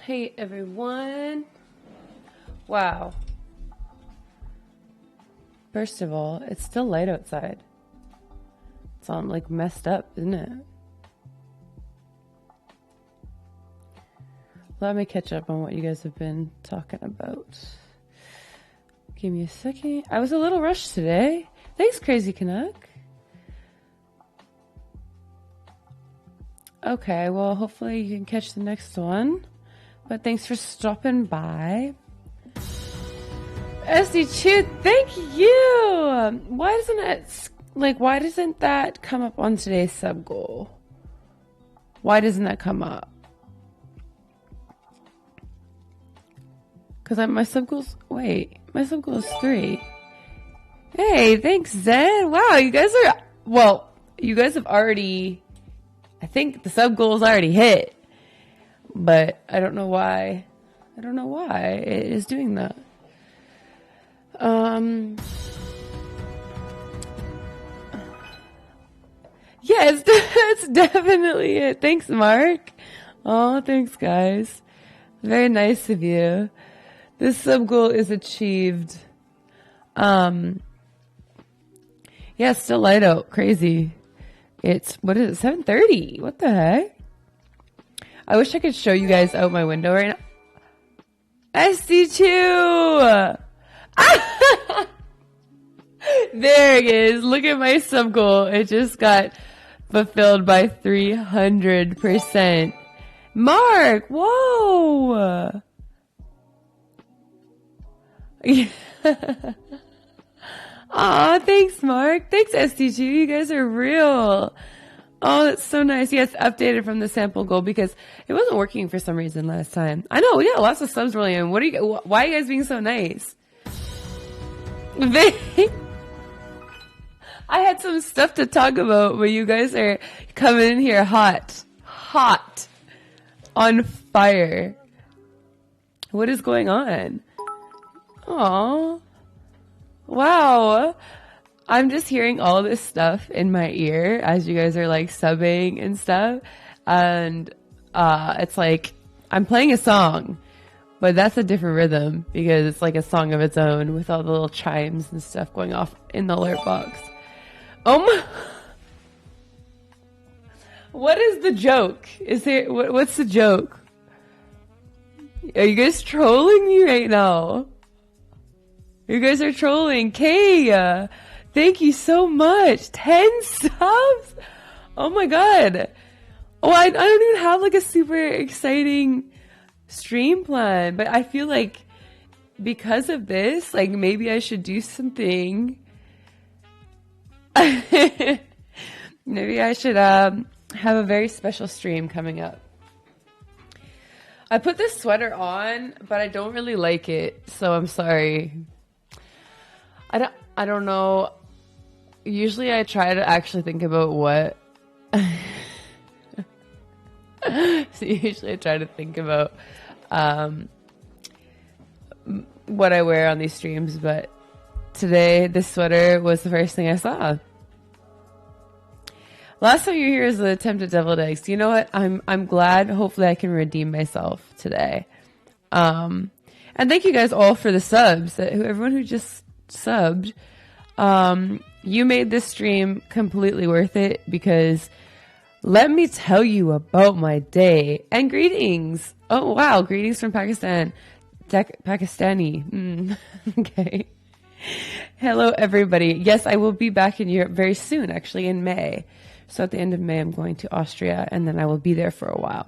Hey everyone. Wow. First of all, it's still light outside. It's all like messed up, isn't it? Let me catch up on what you guys have been talking about. Give me a second. I was a little rushed today. Thanks, Crazy Canuck. Okay, well, hopefully you can catch the next one. But thanks for stopping by. SD2, thank you! Why doesn't that come up on today's sub goal? Why doesn't that come up? Because my sub goal is 3. Hey, thanks, Zed. Wow, you guys have already, I think the sub goal is already hit. But I don't know why. I don't know why it is doing that. Yeah, it's definitely it. Thanks, Mark. Oh, thanks, guys. Very nice of you. This sub goal is achieved. Yeah, it's still light out. Crazy. What is it? 7:30. What the heck? I wish I could show you guys out my window right now. SD2! There it is. Look at my sub goal. It just got fulfilled by 300%. Mark! Whoa! Aw, thanks, Mark. Thanks, SD2. You guys are real. Oh, that's so nice. Yes, updated from the sample goal because it wasn't working for some reason last time. I know, yeah, lots of subs rolling in. Why are you guys being so nice? I had some stuff to talk about, but you guys are coming in here hot, on fire. What is going on? Aw. Wow. I'm just hearing all this stuff in my ear as you guys are like subbing and stuff. And it's like I'm playing a song, but that's a different rhythm because it's like a song of its own with all the little chimes and stuff going off in the alert box. Oh my. What is the joke? What's the joke? Are you guys trolling me right now? You guys are trolling. Kay! Thank you so much. 10 subs? Oh my god. Oh, I don't even have like a super exciting stream plan, but I feel like because of this, like maybe I should do something. Maybe I should have a very special stream coming up. I put this sweater on, but I don't really like it, so I'm sorry. I don't know. Usually I try to actually think about what usually I try to think about what I wear on these streams, but today this sweater was the first thing I saw. Last time you were here is the attempt at deviled eggs. You know what? I'm glad. Hopefully I can redeem myself today. And thank you guys all for the subs. Everyone who just subbed. You made this stream completely worth it because let me tell you about my day. And greetings. Oh, wow. Greetings from Pakistan. Pakistani. Okay. Hello, everybody. Yes, I will be back in Europe very soon, actually in May. So at the end of May, I'm going to Austria, and then I will be there for a while.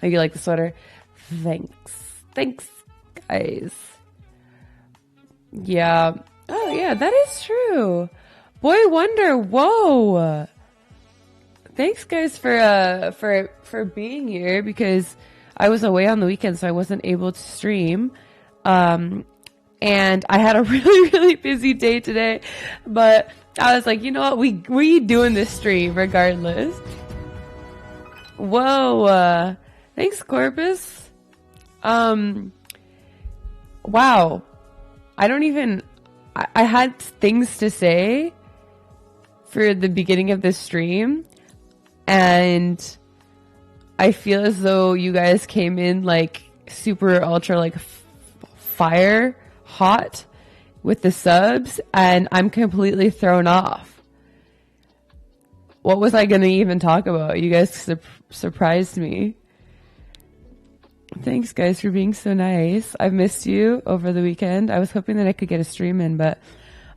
Oh, you like the sweater? Thanks. Thanks, guys. Yeah. Oh, yeah, that is true. Boy Wonder, whoa. Thanks, guys, for being here, because I was away on the weekend, so I wasn't able to stream. And I had a really, really busy day today, but I was like, you know what, we doing this stream regardless. Whoa, thanks, Corpus. Wow. I had things to say for the beginning of this stream, and I feel as though you guys came in like super ultra like fire hot with the subs, and I'm completely thrown off. What was I going to even talk about? You guys surprised me. Thanks, guys, for being so nice. I've missed you over the weekend. I was hoping that I could get a stream in, but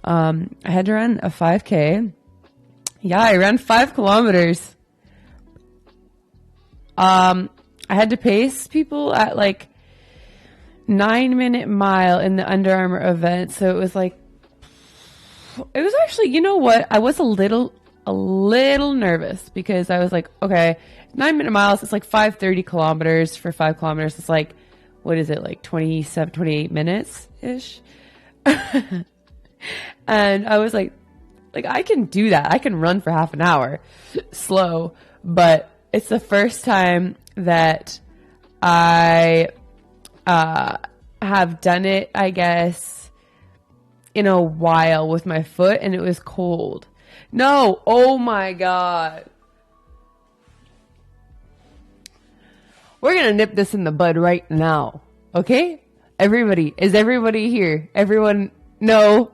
I had to run a 5K. Yeah, I ran 5 kilometers. I had to pace people at like 9-minute mile in the Under Armour event. So it was like, it was actually, you know what? I was a little nervous because I was like, okay, 9-minute miles, it's like 5:30 kilometers for 5 kilometers. It's like, what is it? Like 27, 28 minutes ish. And I was like, I can do that. I can run for half an hour slow, but it's the first time that I have done it, I guess, in a while with my foot, and it was cold. No, oh my God. We're going to nip this in the bud right now, okay? Everybody, is everybody here? Everyone, no.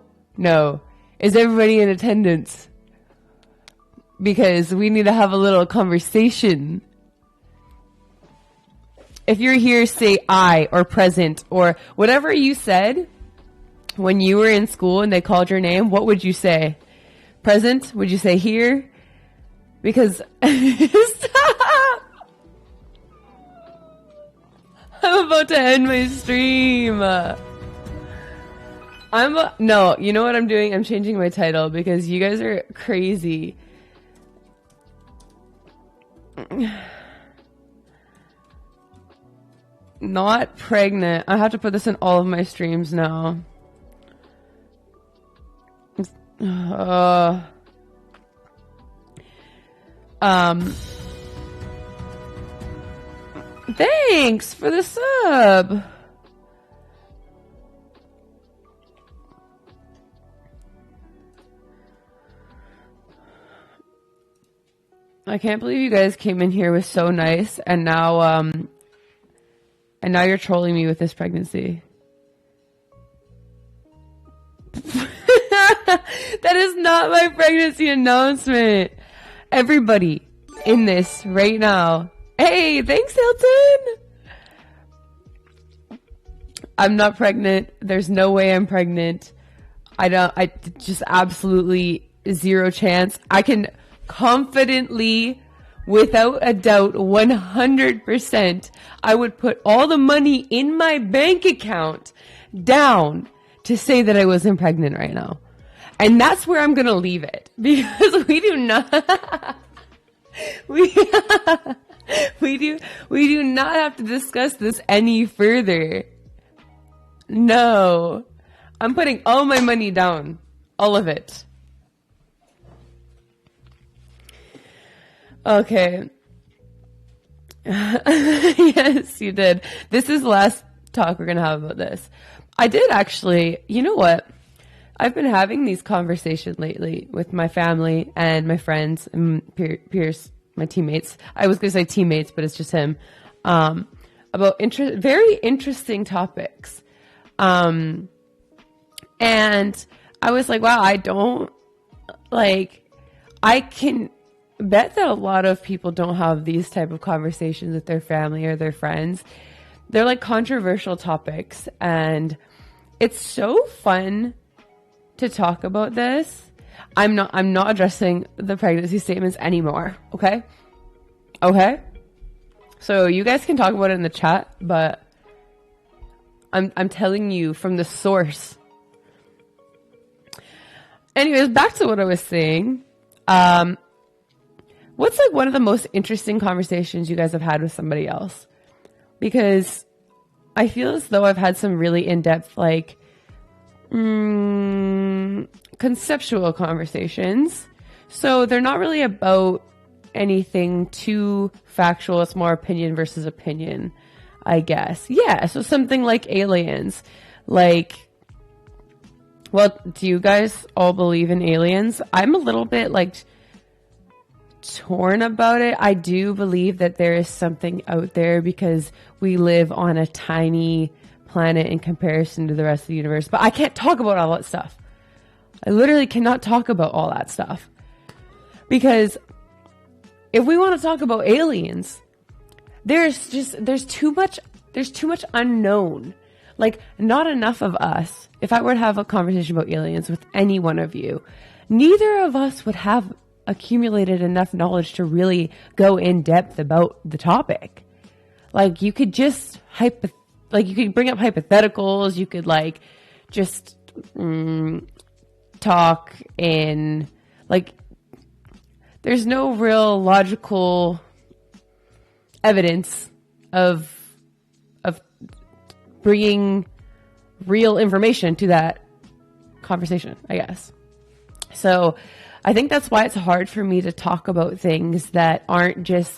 Is everybody in attendance? Because we need to have a little conversation. If you're here, say I or present or whatever you said when you were in school and they called your name. What would you say? Present? Would you say here? Because I'm about to end my stream. No, you know what I'm doing? I'm changing my title because you guys are crazy. Not pregnant. I have to put this in all of my streams now. Thanks for the sub. I can't believe you guys came in here was so nice, and now you're trolling me with this pregnancy. That is not my pregnancy announcement. Everybody in this right now. Hey, thanks, Hilton. I'm not pregnant. There's no way I'm pregnant. I just absolutely zero chance. I can confidently, without a doubt, 100%, I would put all the money in my bank account down to say that I wasn't pregnant right now. And that's where I'm going to leave it, because we do not we do not have to discuss this any further. No. I'm putting all my money down. All of it. Okay. Yes, you did. This is the last talk we're going to have about this. I did actually, you know what? I've been having these conversations lately with my family and my friends and peers, my teammates. I was going to say teammates, but it's just him. About very interesting topics. And I was like, wow, I can bet that a lot of people don't have these type of conversations with their family or their friends. They're like controversial topics, and it's so fun to talk about this. I'm not addressing the pregnancy statements anymore. Okay. So you guys can talk about it in the chat, but I'm telling you from the source. Anyways, back to what I was saying. What's like one of the most interesting conversations you guys have had with somebody else? Because I feel as though I've had some really in-depth, like, conceptual conversations. So they're not really about anything too factual. It's more opinion versus opinion, I guess. Yeah, so something like aliens. Like, well, do you guys all believe in aliens? I'm a little bit like torn about it. I do believe that there is something out there because we live on a tiny planet in comparison to the rest of the universe. But I can't talk about all that stuff. I literally cannot talk about all that stuff. Because if we want to talk about aliens, there's too much unknown. Like, not enough of us. If I were to have a conversation about aliens with any one of you, neither of us would have accumulated enough knowledge to really go in depth about the topic. Like, you could just you could bring up hypotheticals. You could just talk in there's no real logical evidence of bringing real information to that conversation, I guess. So I think that's why it's hard for me to talk about things that aren't just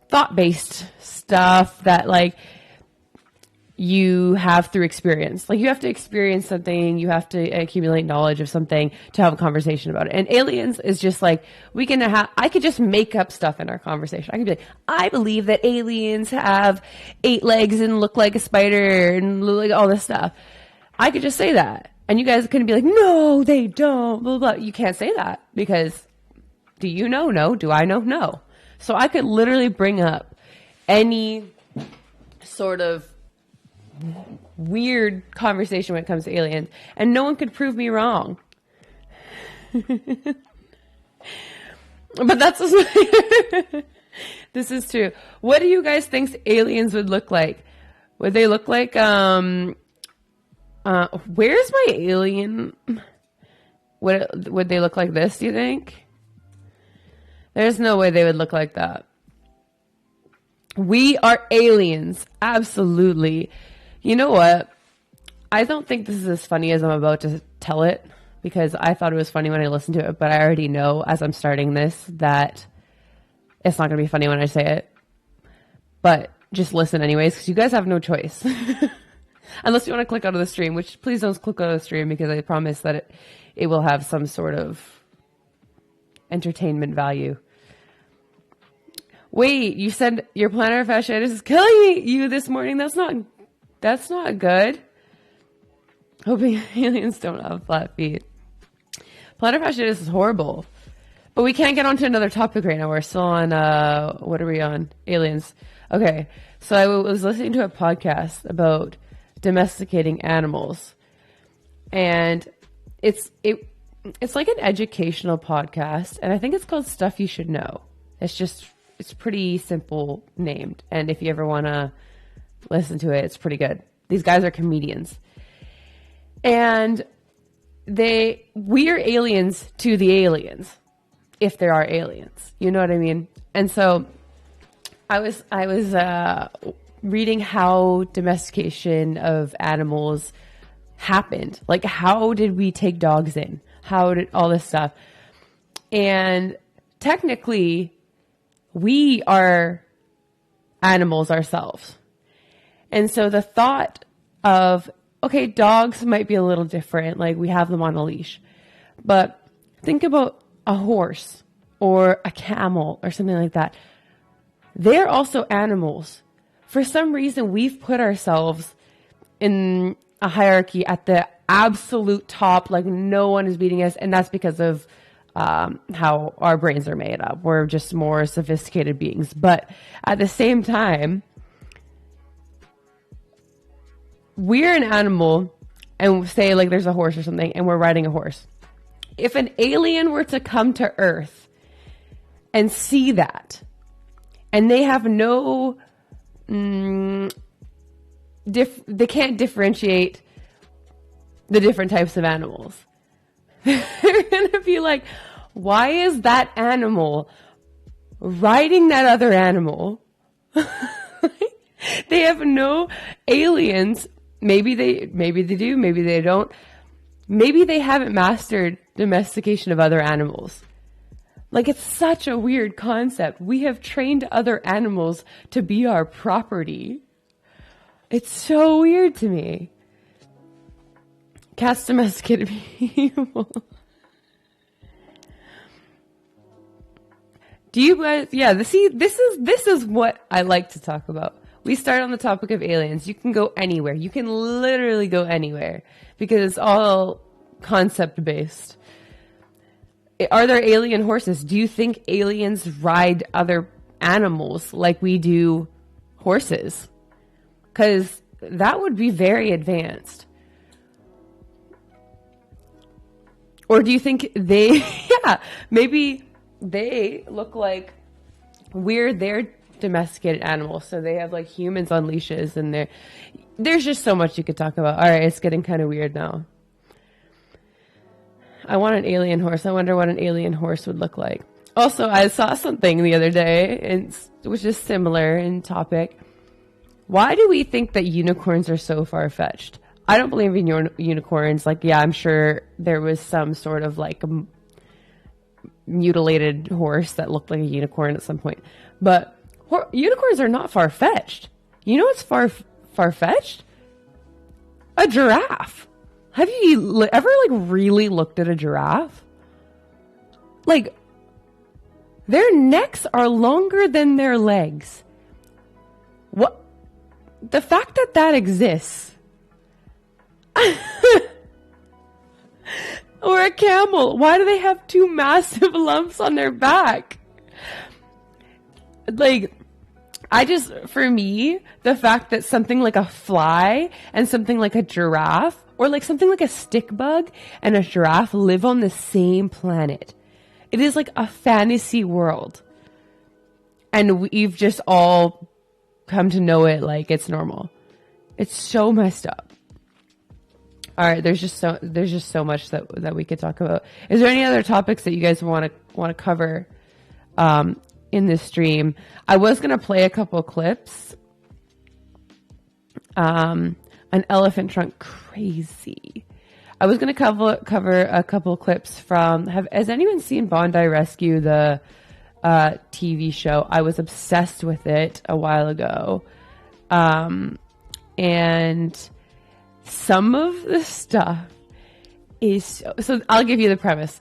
thought-based stuff that you have through experience. You have to experience something, you have to accumulate knowledge of something to have a conversation about it. And aliens is just I could just make up stuff in our conversation. I could be like, I believe that aliens have 8 legs and look like a spider and look like all this stuff. I could just say that. And you guys couldn't be like, no, they don't, blah, blah, blah. You can't say that because do you know? No. Do I know? No. So I could literally bring up any sort of weird conversation when it comes to aliens, and no one could prove me wrong. But that's this is true. What do you guys think aliens would look like? Would they look like where's my alien? Would they look like this, do you think? There's no way they would look like that. We are aliens. Absolutely. You know what? I don't think this is as funny as I'm about to tell it because I thought it was funny when I listened to it, but I already know as I'm starting this that it's not going to be funny when I say it. But just listen anyways because you guys have no choice. Unless you want to click out of the stream, which please don't click out of the stream because I promise that it will have some sort of entertainment value. Wait, you said your plantar fasciitis is killing you this morning. That's not good. Hoping aliens don't have flat feet. Plantar fasciitis is horrible. But we can't get on to another topic right now. We're still on, what are we on? Aliens. Okay. So I was listening to a podcast about domesticating animals. And it's like an educational podcast. And I think it's called Stuff You Should Know. It's pretty simple named. And if you ever want to listen to it, it's pretty good. These guys are comedians. And we are aliens to the aliens, if there are aliens. You know what I mean? And so I was reading how domestication of animals happened. Like, how did we take dogs in? How did all this stuff? And technically, we are animals ourselves. And so the thought of, okay, dogs might be a little different. Like, we have them on a leash. But think about a horse or a camel or something like that. They're also animals. For some reason, we've put ourselves in a hierarchy at the absolute top, like no one is beating us. And that's because of how our brains are made up. We're just more sophisticated beings. But at the same time, we're an animal, and say like there's a horse or something, and we're riding a horse. If an alien were to come to Earth and see that, and they have no, they can't differentiate the different types of animals. They're going to be like, why is that animal riding that other animal? They have no aliens. Maybe they do, maybe they don't. Maybe they haven't mastered domestication of other animals. Like, it's such a weird concept. We have trained other animals to be our property. It's so weird to me. Cats domesticated people. Do you guys, yeah, this is what I like to talk about. We start on the topic of aliens. You can go anywhere. You can literally go anywhere because it's all concept based. Are there alien horses? Do you think aliens ride other animals like we do horses? Because that would be very advanced. Or do you think they, yeah, maybe they look like we're their domesticated animals, so they have like humans on leashes, and there's just so much you could talk about. All right, it's getting kind of weird now. I want an alien horse. I wonder what an alien horse would look like. Also, I saw something the other day, and which is similar in topic. Why do we think that unicorns are so far-fetched? I don't believe in unicorns. Like, yeah, I'm sure there was some sort of like mutilated horse that looked like a unicorn at some point. But unicorns are not far-fetched. You know what's far-fetched? A giraffe. Have you ever like really looked at a giraffe? Like, their necks are longer than their legs. What? The fact that that exists. Or a camel. Why do they have two massive lumps on their back? Like, for me, the fact that something like a fly and something like a giraffe, or like something like a stick bug and a giraffe live on the same planet. It is like a fantasy world. And we've just all come to know it like it's normal. It's so messed up. All right, there's just so much that we could talk about. Is there any other topics that you guys want to cover in this stream? I was gonna play a couple clips. An elephant trunk crazy. I was gonna cover a couple clips from. Has anyone seen Bondi Rescue, the TV show? I was obsessed with it a while ago, and some of the stuff is so. I'll give you the premise.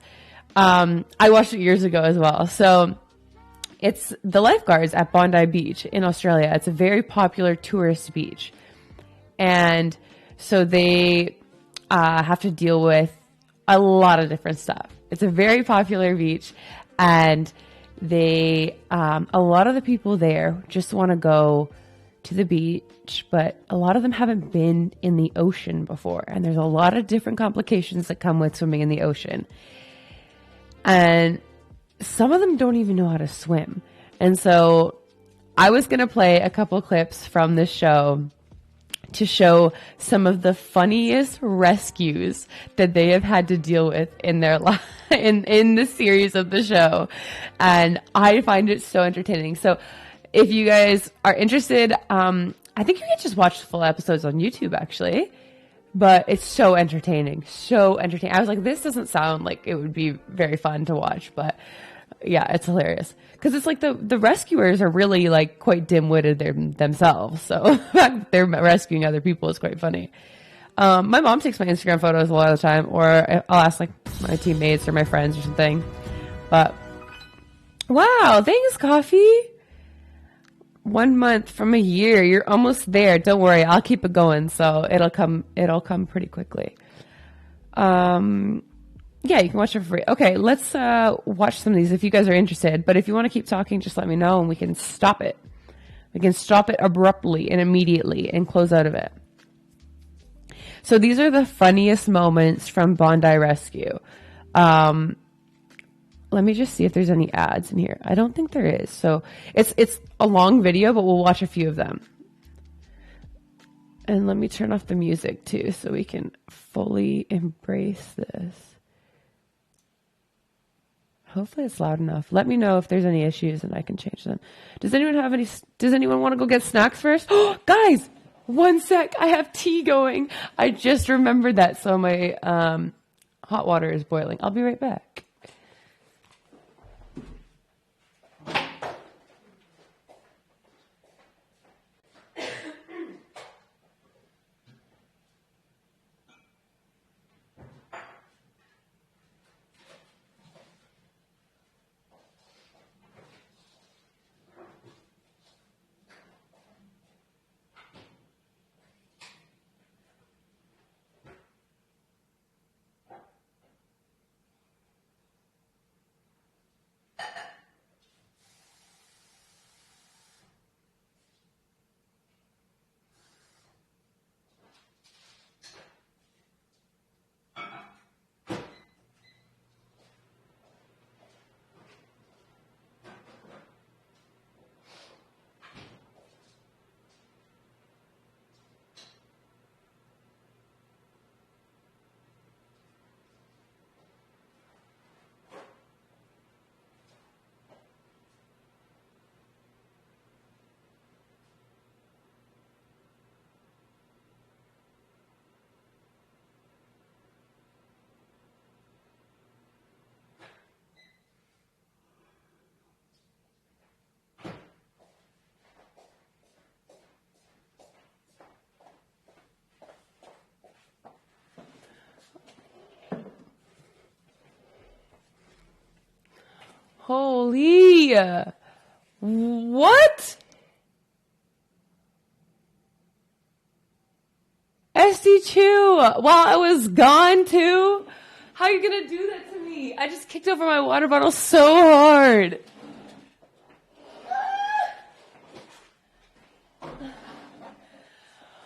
I watched it years ago as well. So it's the lifeguards at Bondi Beach in Australia. It's a very popular tourist beach, and so they have to deal with a lot of different stuff. It's a very popular beach, and they a lot of the people there just want to go to the beach, but a lot of them haven't been in the ocean before, and there's a lot of different complications that come with swimming in the ocean, and some of them don't even know how to swim. And so I was going to play a couple clips from this show to show some of the funniest rescues that they have had to deal with in their life, in the series of the show. And I find it so entertaining. So if you guys are interested, I think you can just watch the full episodes on YouTube, actually. But it's so entertaining. So entertaining. I was like, this doesn't sound like it would be very fun to watch. But yeah, it's hilarious. Because it's like the rescuers are really like quite dim-witted themselves. So the fact that they're rescuing other people is quite funny. My mom takes my Instagram photos a lot of the time. Or I'll ask like my teammates or my friends or something. But wow, thanks, Coffee. 1 month from a year. You're almost there. Don't worry. I'll keep it going. So it'll come pretty quickly. Yeah, you can watch it for free. Okay, let's watch some of these if you guys are interested. But if you want to keep talking, just let me know and we can stop it. We can stop it abruptly and immediately and close out of it. So these are the funniest moments from Bondi Rescue. Let me just see if there's any ads in here. I don't think there is. So it's a long video, but we'll watch a few of them. And let me turn off the music too so we can fully embrace this. Hopefully it's loud enough. Let me know if there's any issues and I can change them. Does anyone want to go get snacks first? Oh, guys, 1 sec. I have tea going. I just remembered that. So my hot water is boiling. I'll be right back. Holy. What? SD2, while I was gone too? How are you gonna do that to me? I just kicked over my water bottle so hard.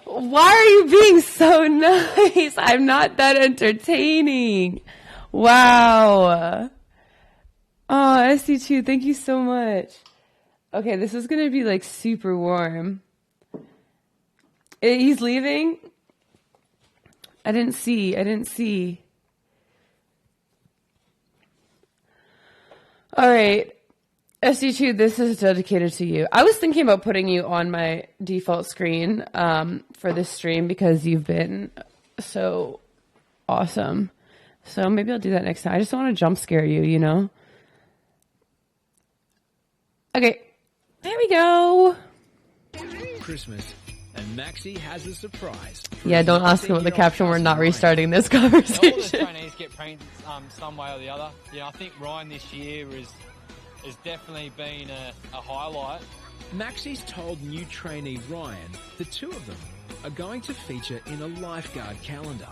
Why are you being so nice? I'm not that entertaining. Wow. Oh, SD2, thank you so much. Okay, this is gonna be like super warm. He's leaving? I didn't see. All right. SD2, this is dedicated to you. I was thinking about putting you on my default screen for this stream because you've been so awesome. So maybe I'll do that next time. I just don't want to jump scare you, you know? Okay. There we go. Christmas. And Maxie has a surprise. Yeah, don't ask him about the caption. We're not restarting this conversation. All the trainees get pranked some way or the other. Yeah, I think Ryan this year has definitely been a highlight. Maxie's told new trainee Ryan the two of them are going to feature in a lifeguard calendar.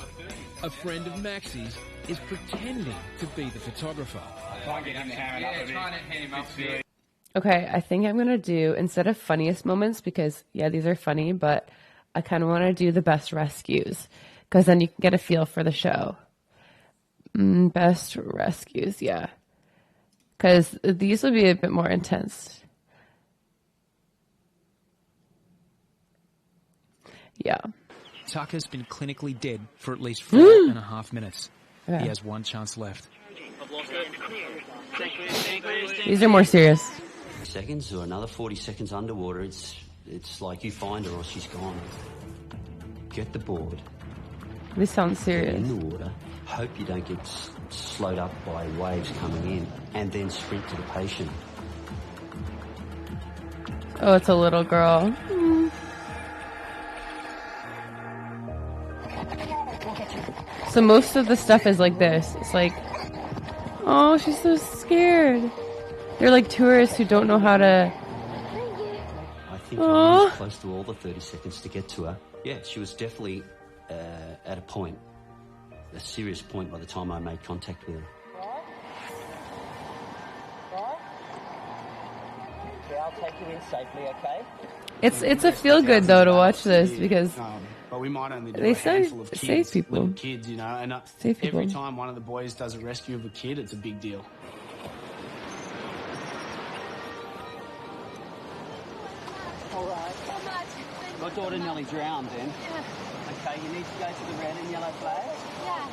A friend of Maxie's is pretending to be the photographer. Trying to hand him up a bit. Okay, I think I'm going to do, instead of funniest moments, because, yeah, these are funny, but I kind of want to do the best rescues, because then you can get a feel for the show. Best rescues, yeah. Because these will be a bit more intense. Yeah. Tucker's been clinically dead for at least 4.5 minutes. Okay. He has one chance left. These are more serious. Seconds or another 40 seconds underwater, it's like you find her or she's gone. Get the board. This sounds Get serious. in the water. Hope you don't get slowed up by waves coming in, and then sprint to the patient. Oh, it's a little girl. So most of the stuff is like this. It's like, oh, she's so scared. They're like tourists who don't know how to... I think I was close to all the 30 seconds to get to her. Yeah, she was definitely at a point, a serious point by the time I made contact with her. I'll take you in safely, okay? It's a feel good though to watch this because but we might only do they a handful of save kids, people. little kids, you know. And Save people. every time one of the boys does a rescue of a kid, it's a big deal. All right. My daughter nearly drowned then. Okay, you need to go to the red and yellow flag. Yeah,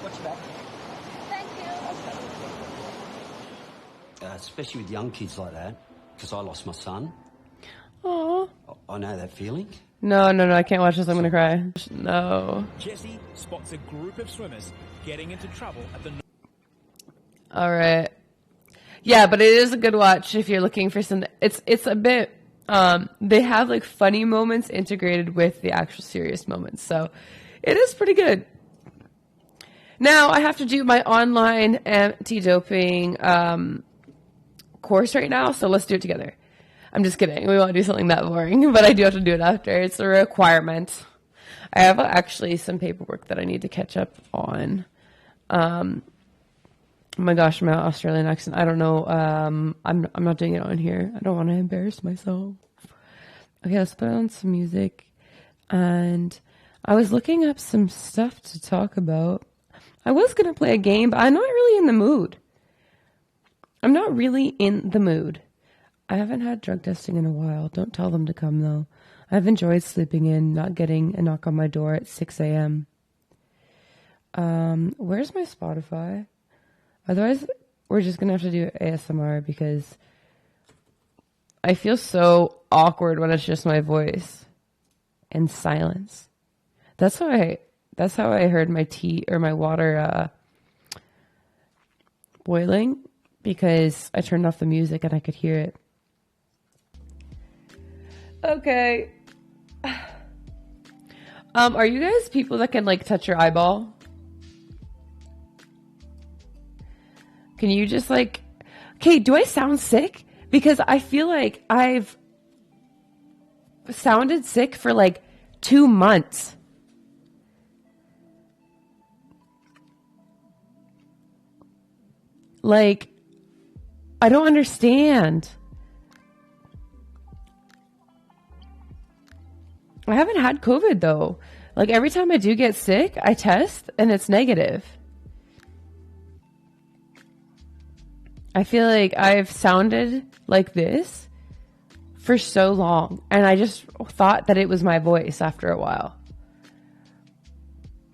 Watch your back. thank you. Especially with young kids like that, because I lost my son. Oh. I know that feeling. No, I can't watch this. I'm gonna cry. No. Jesse spots a group of swimmers getting into trouble at the... All right. Yeah, but it is a good watch if you're looking for some. It's a bit. They have like funny moments integrated with the actual serious moments, so it is pretty good. Now I have to do my online anti-doping course right now, so let's do it together. I'm just kidding. We won't do something that boring, but I do have to do it after. It's a requirement. I have actually some paperwork that I need to catch up on. Oh my gosh, my Australian accent. I don't know. I'm not doing it on here. I don't want to embarrass myself. Okay, let's put on some music. And I was looking up some stuff to talk about. I was going to play a game, but I'm not really in the mood. I'm not really in the mood. I haven't had drug testing in a while. Don't tell them to come, though. I've enjoyed sleeping in, not getting a knock on my door at 6 a.m. Where's my Spotify? Otherwise, we're just going to have to do ASMR because I feel so awkward when it's just my voice and silence. That's how I heard my tea or my water boiling, because I turned off the music and I could hear it. Okay. Are you guys people that can like touch your eyeball? Can you just like, Kate, do I sound sick? Because I feel like I've sounded sick for like 2 months. Like, I don't understand. I haven't had COVID though. Like every time I do get sick, I test and it's negative. I feel like I've sounded like this for so long, and I just thought that it was my voice after a while.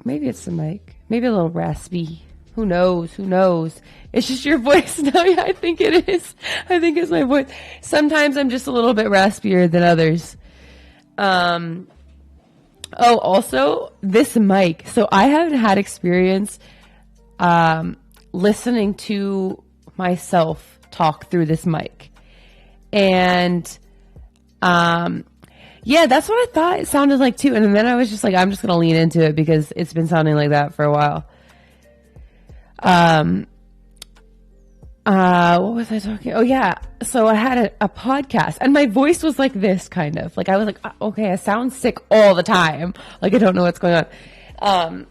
Maybe it's the mic. Maybe a little raspy. Who knows? Who knows? It's just your voice. No, yeah, I think it is. I think it's my voice. Sometimes I'm just a little bit raspier than others. Oh, also this mic. So I haven't had experience listening to myself talk through this mic. And yeah, that's what I thought it sounded like too. And then I was just like, I'm just going to lean into it because it's been sounding like that for a while. What was I talking? Oh yeah. So I had a podcast and my voice was like this kind of like, I was like, okay, I sound sick all the time. Like I don't know what's going on.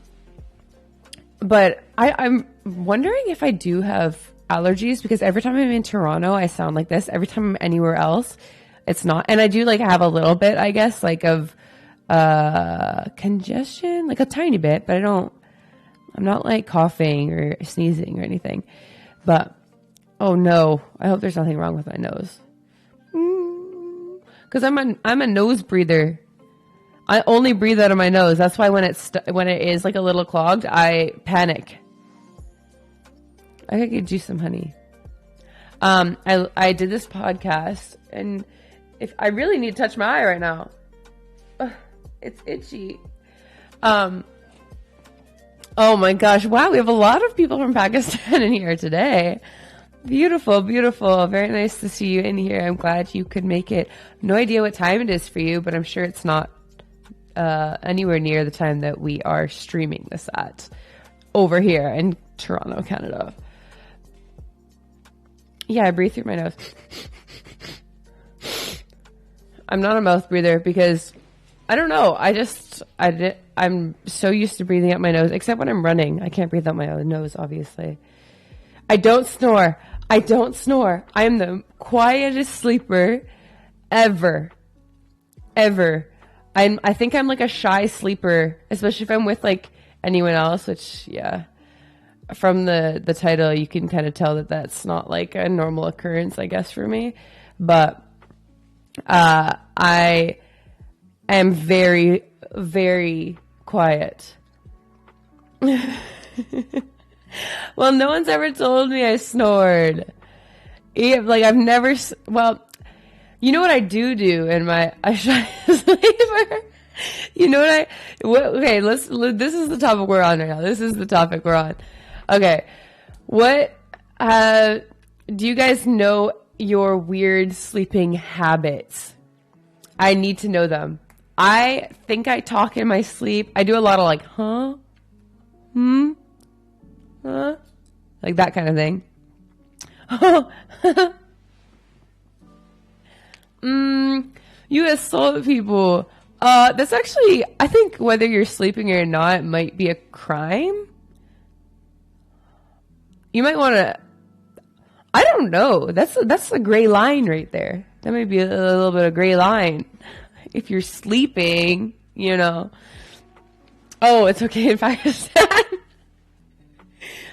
But I'm wondering if I do have allergies because every time I'm in Toronto, I sound like this. Every time I'm anywhere else, it's not. And I do like have a little bit, I guess, like of, congestion, like a tiny bit, but I'm not like coughing or sneezing or anything, but oh no, I hope there's nothing wrong with my nose. Cause I'm a nose breather. I only breathe out of my nose. That's why when it is like a little clogged, I panic. I could get you some honey. I did this podcast and if I really need to touch my eye right now, it's itchy. Oh my gosh. Wow. We have a lot of people from Pakistan in here today. Beautiful, beautiful. Very nice to see you in here. I'm glad you could make it. No idea what time it is for you, but I'm sure it's not anywhere near the time that we are streaming this at over here in Toronto, Canada. Yeah, I breathe through my nose. I'm not a mouth breather because I don't know. I'm so used to breathing out my nose, except when I'm running. I can't breathe out my own nose, obviously. I don't snore. I am the quietest sleeper ever. I think I'm like a shy sleeper, especially if I'm with like anyone else, which, yeah. From the title, you can kind of tell that that's not like a normal occurrence, I guess, for me. But I am very, very quiet. Well, no one's ever told me I snored. Like I've never. Well, you know what I do in my shy sleeper. You know okay, this is the topic we're on right now. This is the topic we're on. Okay, what do you guys know your weird sleeping habits? I need to know them. I think I talk in my sleep. I do a lot of like, huh? Huh? Like that kind of thing. You assault people. That's actually, I think whether you're sleeping or not might be a crime. You might want to, I don't know. That's a gray line right there. That might be a little bit of gray line. If you're sleeping, you know. Oh, it's okay in Pakistan.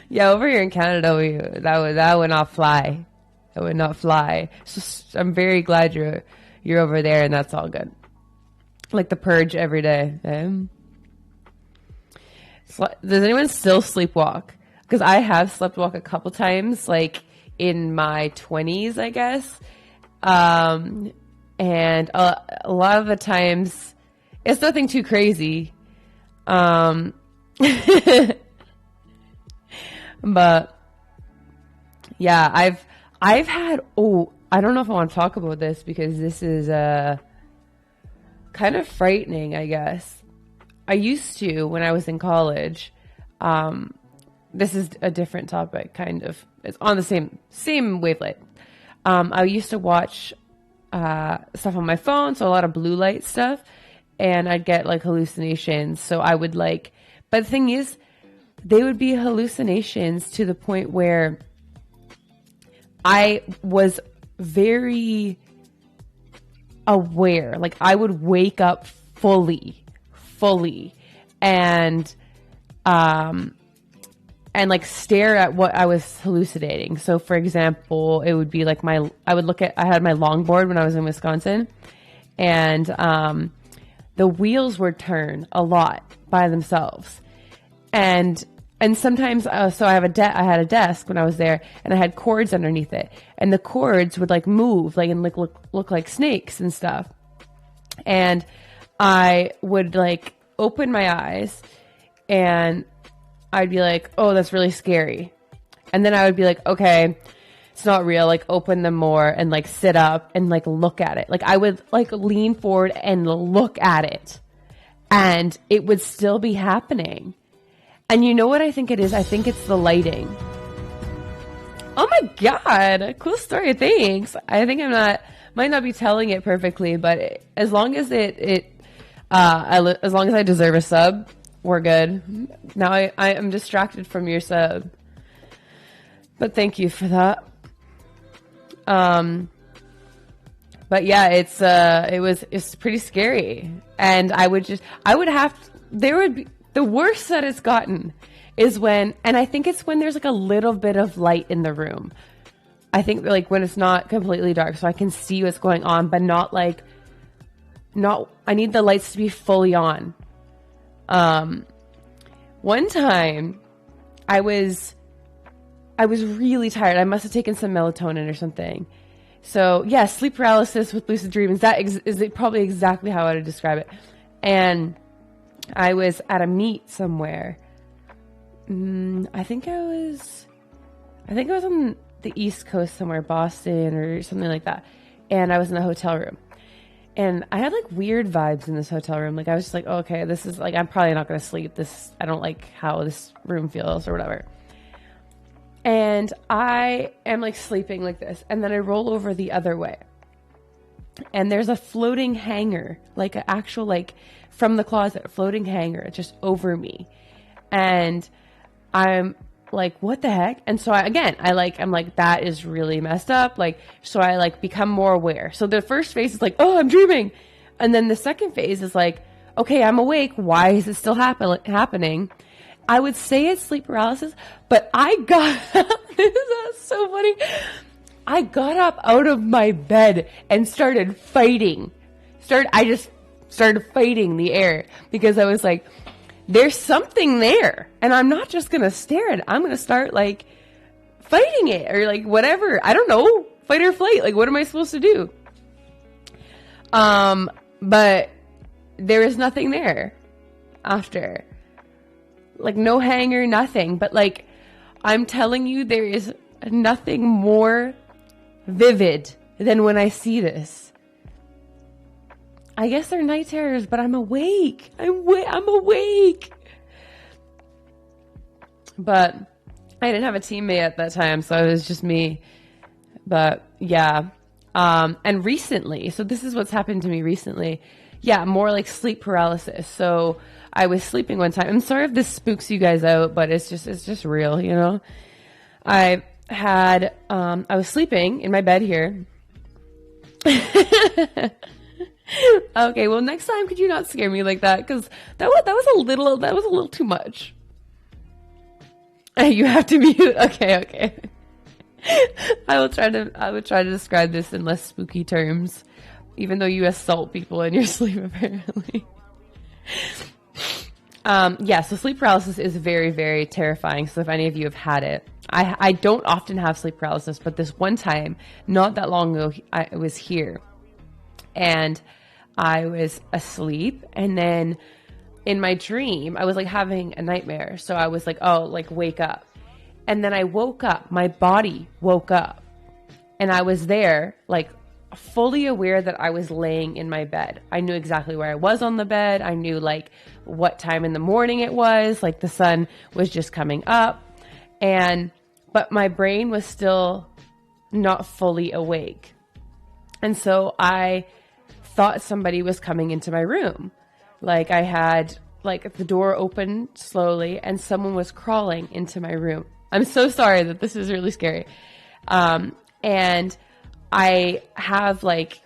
Yeah, over here in Canada, that would not fly. That would not fly. So I'm very glad you're over there, and that's all good. Like the purge every day. Does anyone still sleepwalk? Because I have sleptwalk a couple times, like in my 20s, I guess. And a lot of the times, it's nothing too crazy. But yeah, I've had, I don't know if I want to talk about this because this is kind of frightening, I guess. I used to, when I was in college, this is a different topic, kind of. it's on the same wavelength. I used to watch stuff on my phone, so a lot of blue light stuff, and I'd get like hallucinations. So I would like, but the thing is, they would be hallucinations to the point where I was very aware. Like I would wake up fully, and like stare at what I was hallucinating. So for example, it would be like I had my longboard when I was in Wisconsin, and the wheels would turn a lot by themselves. And sometimes, so I had a desk when I was there, and I had cords underneath it, and the cords would like move, like, and like look like snakes and stuff. And I would like open my eyes, and I'd be like, oh, that's really scary. And then I would be like, okay, it's not real. Like open them more and like sit up and like look at it. Like I would like lean forward and look at it, and it would still be happening. And you know what I think it is? I think it's the lighting. Oh my God. Cool story. Thanks. I think might not be telling it perfectly, but as long as as long as I deserve a sub, we're good. Now I am distracted from your sub, but thank you for that. But yeah, it's pretty scary. And the worst that it's gotten is and I think it's when there's like a little bit of light in the room. I think like when it's not completely dark, so I can see what's going on, but I need the lights to be fully on. One time I was really tired. I must have taken some melatonin or something. So yeah, sleep paralysis with lucid dreams. That is probably exactly how I would describe it. And I was at a meet somewhere. I think I was on the East Coast somewhere, Boston or something like that. And I was in a hotel room. And I had like weird vibes in this hotel room. Like I was just like, oh, okay, this is like, I'm probably not going to sleep. I don't like how this room feels or whatever. And I am like sleeping like this. And then I roll over the other way. And there's a floating hanger, like an actual, like from the closet, floating hanger just over me. And I'm like, what the heck? And so I'm like, that is really messed up. Like, so I like become more aware. So the first phase is like, oh, I'm dreaming. And then the second phase is like, okay, I'm awake. Why is it still happening? I would say it's sleep paralysis, but I got, this is so funny. I got up out of my bed and started fighting. I just started fighting the air because I was like, there's something there, and I'm not just gonna stare at it. I'm gonna start like fighting it or like whatever. I don't know, fight or flight. Like, what am I supposed to do? But there is nothing there after. Like no hanger, nothing. But like, I'm telling you, there is nothing more vivid than when I see this. I guess they're night terrors, but I'm awake. I'm awake. But I didn't have a teammate at that time, so it was just me. But yeah. And recently, so this is what's happened to me recently. Yeah, more like sleep paralysis. So I was sleeping one time. I'm sorry if this spooks you guys out, but it's just real, you know? I was sleeping in my bed here. Okay, well, next time, could you not scare me like that? Because that was a little too much. You have to mute. Okay. I would try to describe this in less spooky terms, even though you assault people in your sleep, apparently. Yeah, so sleep paralysis is very, very terrifying. So if any of you have had it, I don't often have sleep paralysis, but this one time, not that long ago, I was here. And I was asleep, and then in my dream, I was like having a nightmare. So I was like, oh, like wake up. And then I woke up, my body woke up, and I was there, like fully aware that I was laying in my bed. I knew exactly where I was on the bed. I knew like what time in the morning it was, like the sun was just coming up. And but my brain was still not fully awake. And so I thought somebody was coming into my room. Like I had like the door open slowly and someone was crawling into my room. I'm so sorry that this is really scary. And I have like,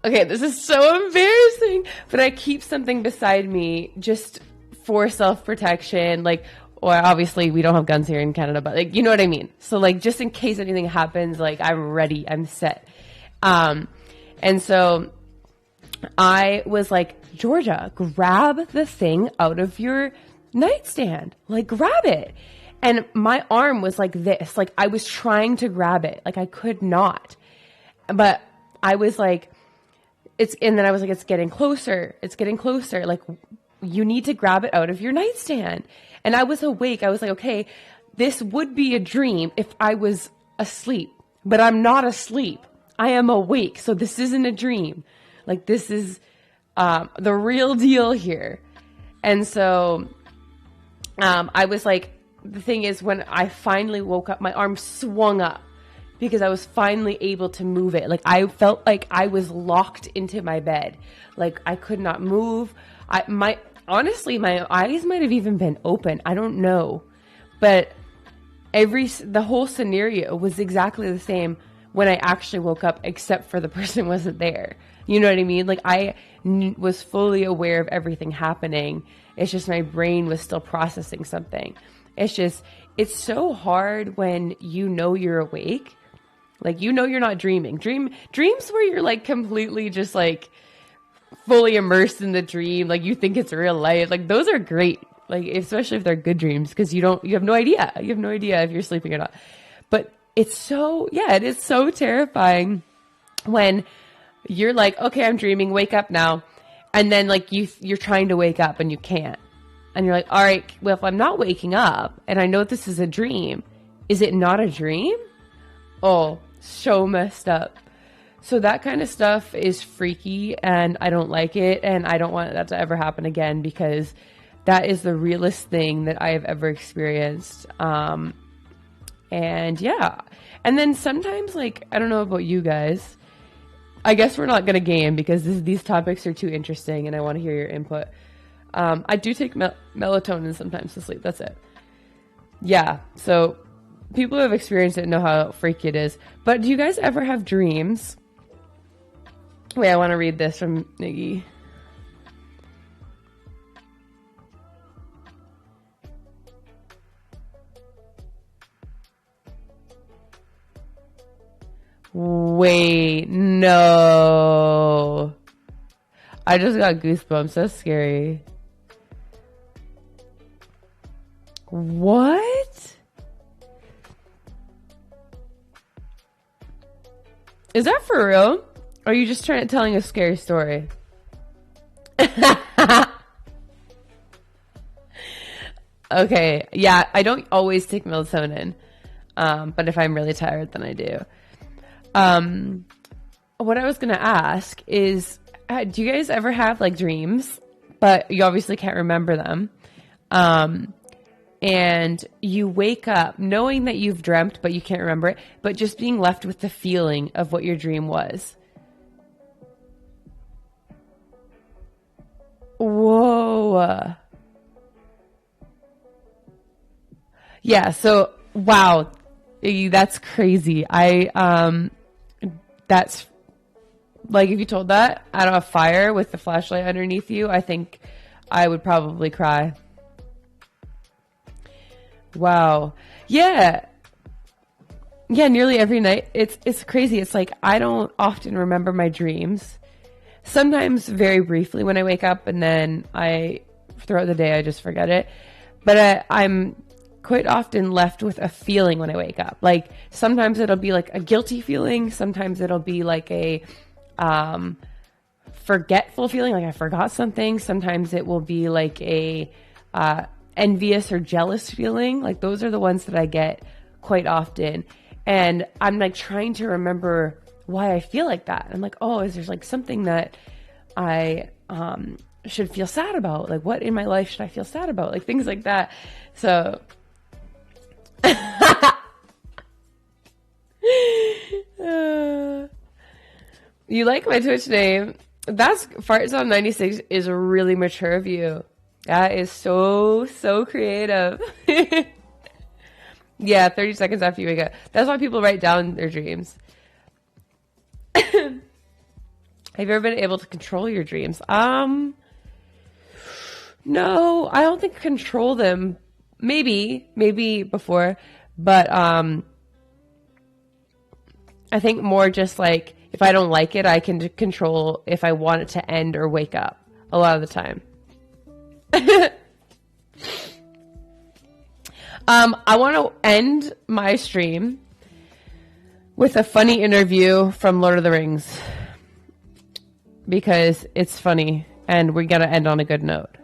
okay, this is so embarrassing, but I keep something beside me just for self-protection. Like, or obviously we don't have guns here in Canada, but like, you know what I mean? So like, just in case anything happens, like I'm ready, I'm set. And so I was like, Georgia, grab the thing out of your nightstand, like grab it. And my arm was like this, like I was trying to grab it, like I could not, but I was like, and then I was like, it's getting closer. Like you need to grab it out of your nightstand. And I was awake. I was like, okay, this would be a dream if I was asleep, but I'm not asleep. I am awake. So this isn't a dream. Like this is, the real deal here. And so, I was like, the thing is when I finally woke up, my arm swung up because I was finally able to move it. Like I felt like I was locked into my bed. Like I could not move. Honestly, my eyes might have even been open. I don't know. But the whole scenario was exactly the same when I actually woke up, except for the person wasn't there. You know what I mean? Like I was fully aware of everything happening. It's just my brain was still processing something. It's so hard when you know you're awake. Like, you know, you're not dreaming. Dreams where you're like completely just like fully immersed in the dream. Like you think it's real life. Like those are great. Like, especially if they're good dreams, because you have no idea. You have no idea if you're sleeping or not. But it is so terrifying when you're like, okay, I'm dreaming, wake up now. And then like you're trying to wake up and you can't. And you're like, all right, well, if I'm not waking up and I know this is a dream, is it not a dream? Oh, so messed up. So that kind of stuff is freaky and I don't like it. And I don't want that to ever happen again, because that is the realest thing that I have ever experienced. And yeah. And then sometimes, like, I don't know about you guys. I guess we're not going to game because these topics are too interesting and I want to hear your input. I do take melatonin sometimes to sleep. That's it. Yeah. So people who have experienced it know how freaky it is. But do you guys ever have dreams? Wait, I want to read this from Niggy. Wait, no. I just got goosebumps. That's scary. What? Is that for real? Or are you just telling a scary story? Okay. Yeah, I don't always take melatonin. But if I'm really tired, then I do. What I was going to ask is, do you guys ever have like dreams, but you obviously can't remember them? And you wake up knowing that you've dreamt, but you can't remember it, but just being left with the feeling of what your dream was. Whoa. Yeah. So, wow. That's crazy. That's like, if you told that out of a fire with the flashlight underneath you, I think I would probably cry. Wow. Yeah. Yeah, nearly every night. It's crazy. It's like, I don't often remember my dreams. Sometimes very briefly when I wake up, and then throughout the day, I just forget it. But I'm quite often left with a feeling when I wake up. Like, sometimes it'll be like a guilty feeling. Sometimes it'll be like a forgetful feeling, like I forgot something. Sometimes it will be like a envious or jealous feeling. Like, those are the ones that I get quite often. And I'm like trying to remember why I feel like that. I'm like, oh, is there like something that I should feel sad about? Like, what in my life should I feel sad about? Like, things like that. So You like my Twitch name? That's FartZone96 is really mature of you. That is so creative. Yeah, 30 seconds after you wake up. That's why people write down their dreams. Have you ever been able to control your dreams? No, I don't think control them. Maybe before, but I think more just like if I don't like it, I can control if I want it to end or wake up a lot of the time. I want to end my stream with a funny interview from Lord of the Rings because it's funny and we got to end on a good note.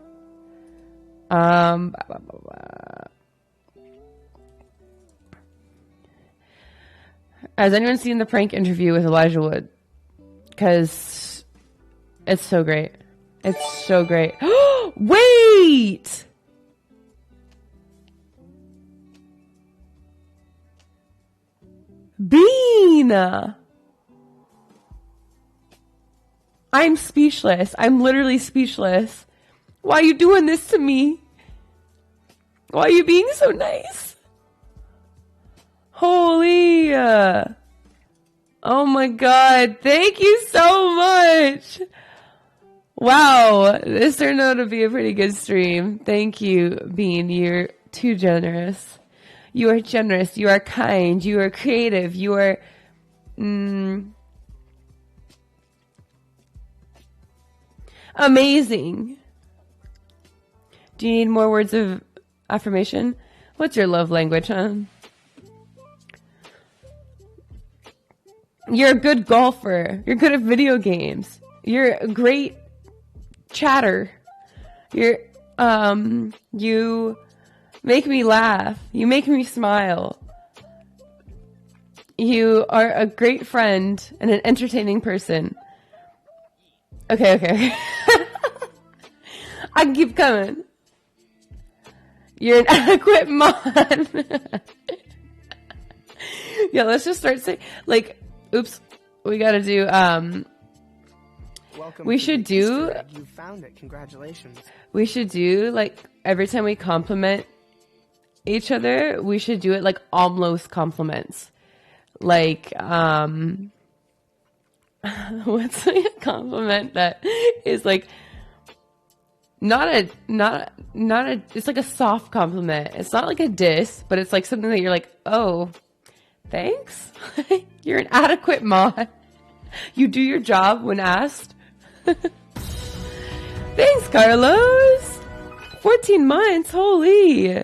Has anyone seen the prank interview with Elijah Wood? Because it's so great. It's so great. Wait! Bean! I'm speechless. I'm literally speechless. Why are you doing this to me? Why are you being so nice? Holy. Oh my god. Thank you so much. Wow. This turned out to be a pretty good stream. Thank you, Bean. You're too generous. You are generous. You are kind. You are creative. You are... amazing. Do you need more words of affirmation? What's your love language, huh? You're a good golfer. You're good at video games. You're a great chatter. You make me laugh. You make me smile. You are a great friend and an entertaining person. Okay. I can keep coming. You're an adequate mon. Yeah, let's just start saying, like, oops, we gotta do, Welcome we to should the do, Easter egg. You found it. Congratulations. we should do, like, every time we compliment each other, we should do it like almost compliments. Like, what's like a compliment that is like not a it's like a soft compliment. It's not like a diss, but it's like something that you're like, oh, thanks. You're an adequate mod. You do your job when asked. Thanks, Carlos. 14 months, holy.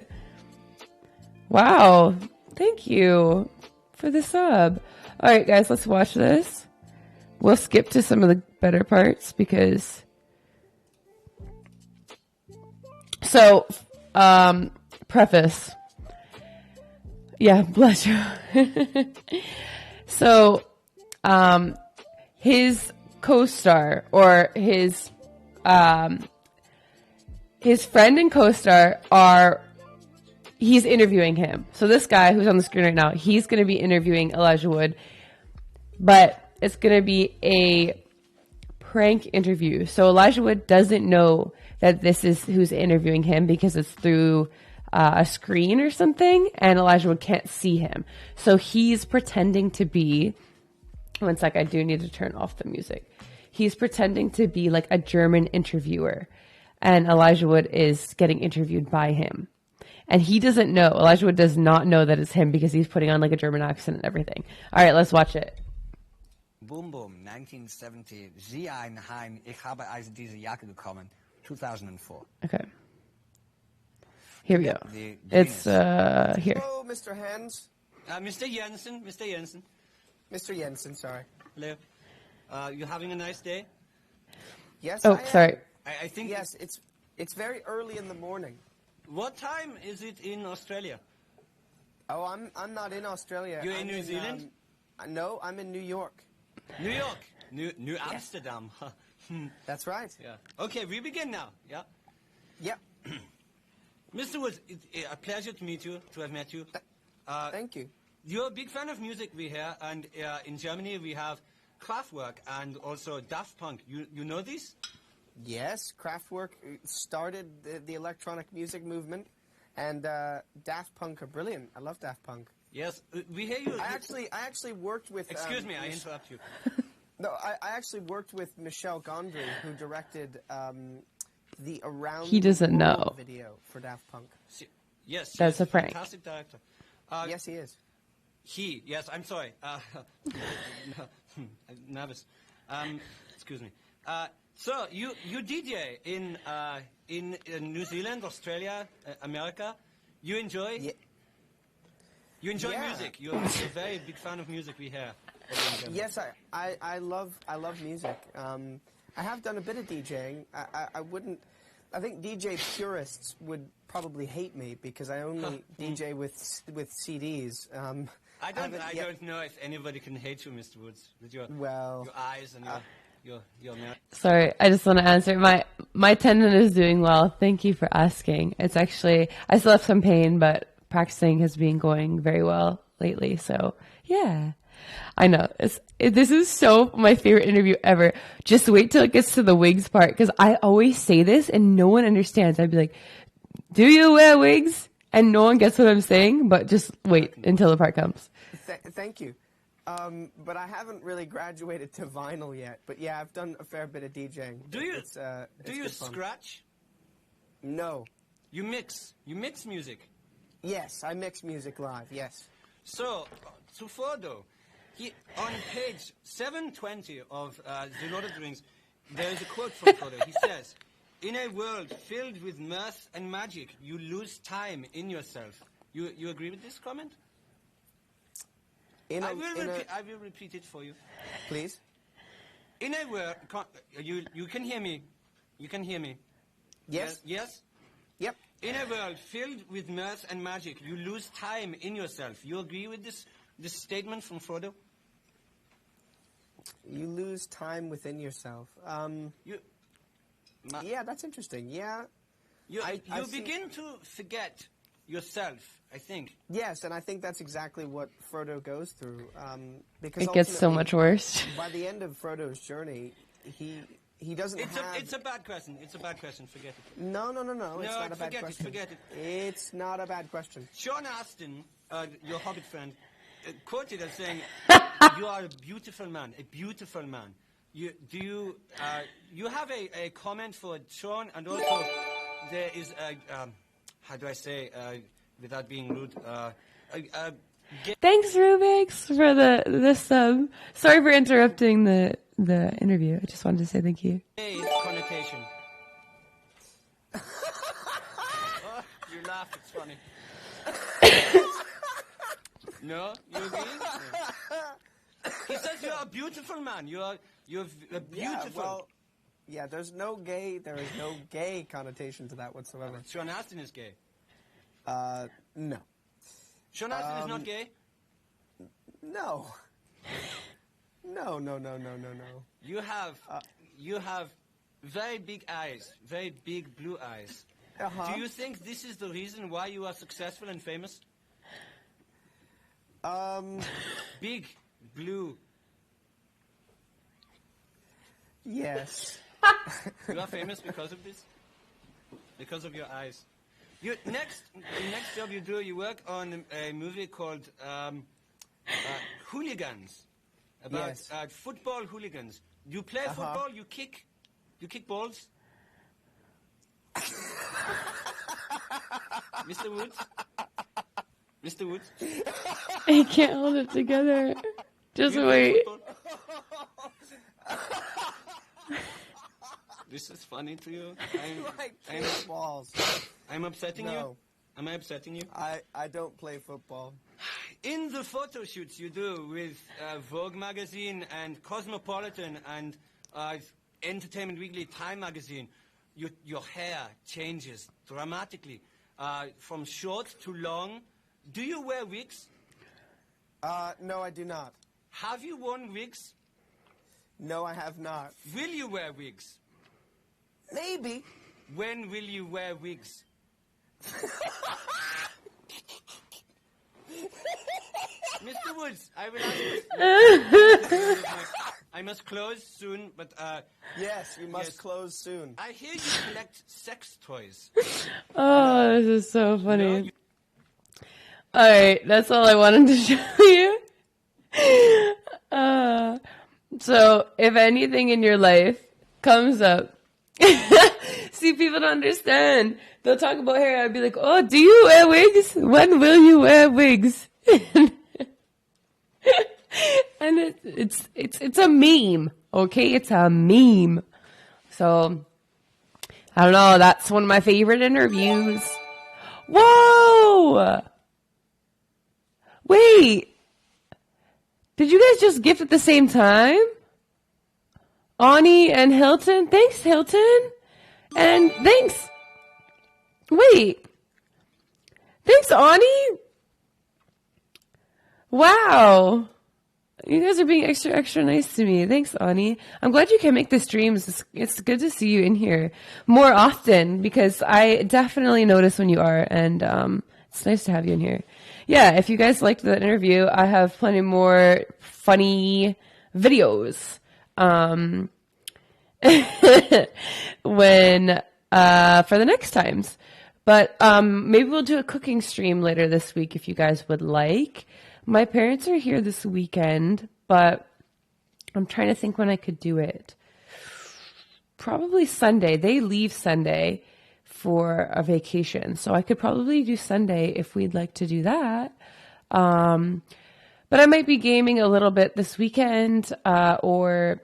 Wow. Thank you for the sub. All right, guys, let's watch this. We'll skip to some of the better parts because... So, preface. Yeah, bless you. So, his co-star or his friend and co-star are... He's interviewing him. So this guy who's on the screen right now, he's going to be interviewing Elijah Wood. But it's going to be a prank interview. So Elijah Wood doesn't know that this is who's interviewing him because it's through a screen or something. And Elijah Wood can't see him. So he's pretending to be... One sec, I do need to turn off the music. He's pretending to be like a German interviewer. And Elijah Wood is getting interviewed by him. And he doesn't know. Elijah Wood does not know that it's him because he's putting on like a German accent and everything. All right, let's watch it. Boom Boom, 1970. Sie ein Heim. Ich habe also diese Jacke bekommen. 2004. Okay. Here we go. It's here. Hello, Mr. Hans. Mr. Jensen. Mr. Jensen. Mr. Jensen, sorry. Hello. You having a nice day? Yes, Oh, I am. sorry. I think. Yes, it's very early in the morning. What time is it in Australia? Oh, I'm not in Australia. You're in I'm New Zealand? No, I'm in New York. New York. New Amsterdam. That's right. Yeah. Okay, we begin now. Yeah. Yep. Mr. Woods, it's a pleasure to meet you, to have met you. Thank you. You're a big fan of music, we hear, and in Germany we have Kraftwerk and also Daft Punk. You know this? Yes, Kraftwerk started the electronic music movement, and Daft Punk are brilliant. I love Daft Punk. Yes, we hear you. I actually worked with. Excuse me, I interrupt you. No, I actually worked with Michel Gondry, who directed the Around He doesn't the World know. video for Daft Punk. Yes, That's a prank. Fantastic director. Yes, he is. Yes, I'm sorry. I'm nervous. Excuse me. So you DJ in New Zealand, Australia, America. You enjoy? Yeah. You enjoy Yeah. music. You're a very big fan of music. We hear. Yes, I love music. I have done a bit of DJing. I wouldn't. I think DJ purists would probably hate me because I only DJ with CDs. I don't know if anybody can hate you, Mr. Woods, with your eyes and your mouth. Sorry, I just want to answer. My tendon is doing well. Thank you for asking. It's actually, I still have some pain, but practicing has been going very well lately. So yeah, I know this is so my favorite interview ever. Just wait till it gets to the wigs part, because I always say this and no one understands. I'd be like, "Do you wear wigs?" And no one gets what I'm saying, but just wait until the part comes. Thank you. But I haven't really graduated to vinyl yet. But yeah, I've done a fair bit of DJing. Do you It's do fun. scratch? No. You mix music. Yes, I mix music live. Yes. So, to Frodo, on page 720 of The Lord of the Rings, there is a quote from Frodo. He says, "In a world filled with mirth and magic, you lose time in yourself." You agree with this comment? I will repeat it for you. Please. In a world, you can hear me. You can hear me. Yes. Yes. Yep. In a world filled with mirth and magic, you lose time in yourself. You agree with this statement from Frodo? You lose time within yourself. Yeah, that's interesting. Yeah. You I begin to forget yourself, I think. Yes, and I think that's exactly what Frodo goes through. Because It gets so ultimately, much worse. By the end of Frodo's journey, he doesn't have... It's a bad question. It's a bad question. Forget it. No, it's not a bad question. Forget it. It's not a bad question. Sean Astin, your Hobbit friend, quoted as saying, "You are a beautiful man. A beautiful man." You have a comment for Sean, and also there is a how do I say without being rude? Thanks, Rubix, for the sub. Sorry for interrupting the interview. I just wanted to say thank you. Gay connotation. Oh, you laugh. It's funny. No, you agree? No. He says you are a beautiful man. You're a beautiful. Yeah, there is no gay connotation to that whatsoever. Sean Astin is gay. No. Sean Astin is not gay? No. No. You have very big eyes, very big blue eyes. Uh-huh. Do you think this is the reason why you are successful and famous? Big blue. Yes. You are famous because of this? Because of your eyes. The next job you do, you work on a movie called Hooligans. About football hooligans. You play football, you kick balls. Mr. Woods? Mr. Woods? I can't hold it together. Just wait. This is funny to you? Balls. I'm upsetting you? Am I upsetting you? I don't play football. In the photo shoots you do with Vogue magazine and Cosmopolitan and Entertainment Weekly, Time magazine, your hair changes dramatically from short to long. Do you wear wigs? No, I do not. Have you worn wigs? No, I have not. Will you wear wigs? Maybe. When will you wear wigs? Mr. Woods, I will ask. I must close soon, but Yes, you must close soon. I hear you collect sex toys. Oh, this is so funny. All right, that's all I wanted to show you. So, if anything in your life comes up, see, people don't understand. They'll talk about hair. I'd be like, "Oh, do you wear wigs? When will you wear wigs?" And it's a meme, okay? It's a meme. So, I don't know. That's one of my favorite interviews. Whoa! Wait. Did you guys just gift at the same time? Ani and Hilton? Thanks, Hilton. And thanks. Wait. Thanks, Ani. Wow. You guys are being extra, extra nice to me. Thanks, Ani. I'm glad you can make the streams. It's good to see you in here more often because I definitely notice when you are, and it's nice to have you in here. Yeah, if you guys liked that interview, I have plenty more funny videos when for the next times. But maybe we'll do a cooking stream later this week if you guys would like. My parents are here this weekend, but I'm trying to think when I could do it. Probably Sunday. They leave Sunday for a vacation, so I could probably do Sunday if we'd like to do that. But I might be gaming a little bit this weekend, or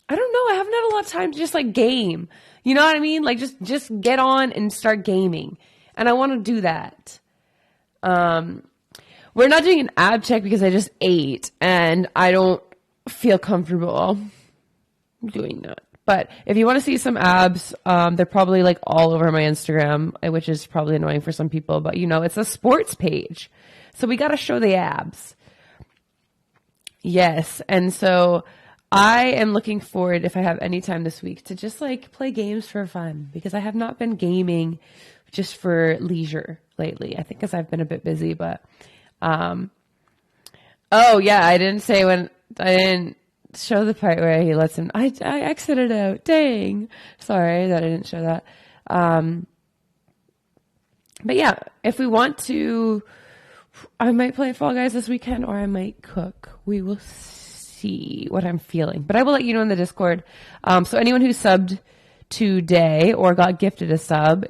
I don't know. I haven't had a lot of time to just like game. You know what I mean? Like just get on and start gaming, and I want to do that. We're not doing an ab check because I just ate and I don't feel comfortable doing that. But if you want to see some abs, they're probably like all over my Instagram, which is probably annoying for some people. But, you know, it's a sports page. So we got to show the abs. Yes. And so I am looking forward, if I have any time this week, to just like play games for fun because I have not been gaming just for leisure lately. I think because I've been a bit busy, but... oh yeah, I didn't show the part where he lets him. I exited out. Dang, sorry that I didn't show that. But yeah, if we want to, I might play Fall Guys this weekend, or I might cook. We will see what I'm feeling. But I will let you know in the Discord. So anyone who subbed today or got gifted a sub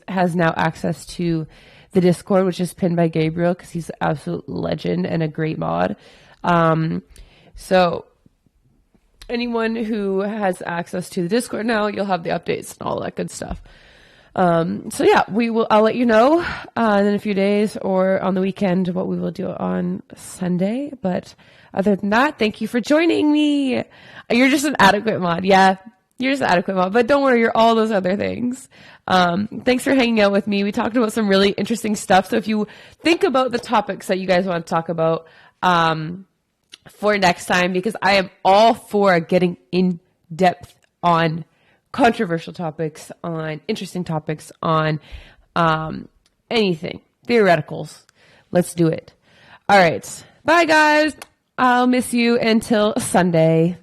has now access to the Discord, which is pinned by Gabriel because he's an absolute legend and a great mod. So anyone who has access to the Discord now, you'll have the updates and all that good stuff. So yeah, I'll let you know in a few days or on the weekend what we will do on Sunday. But other than that, thank you for joining me. You're just an adequate mod. Yeah, you're just an adequate mod. But don't worry, you're all those other things. Thanks for hanging out with me. We talked about some really interesting stuff. So if you think about the topics that you guys want to talk about for next time, because I am all for getting in depth on controversial topics, on interesting topics, on anything, theoreticals. Let's do it. All right. Bye, guys. I'll miss you until Sunday.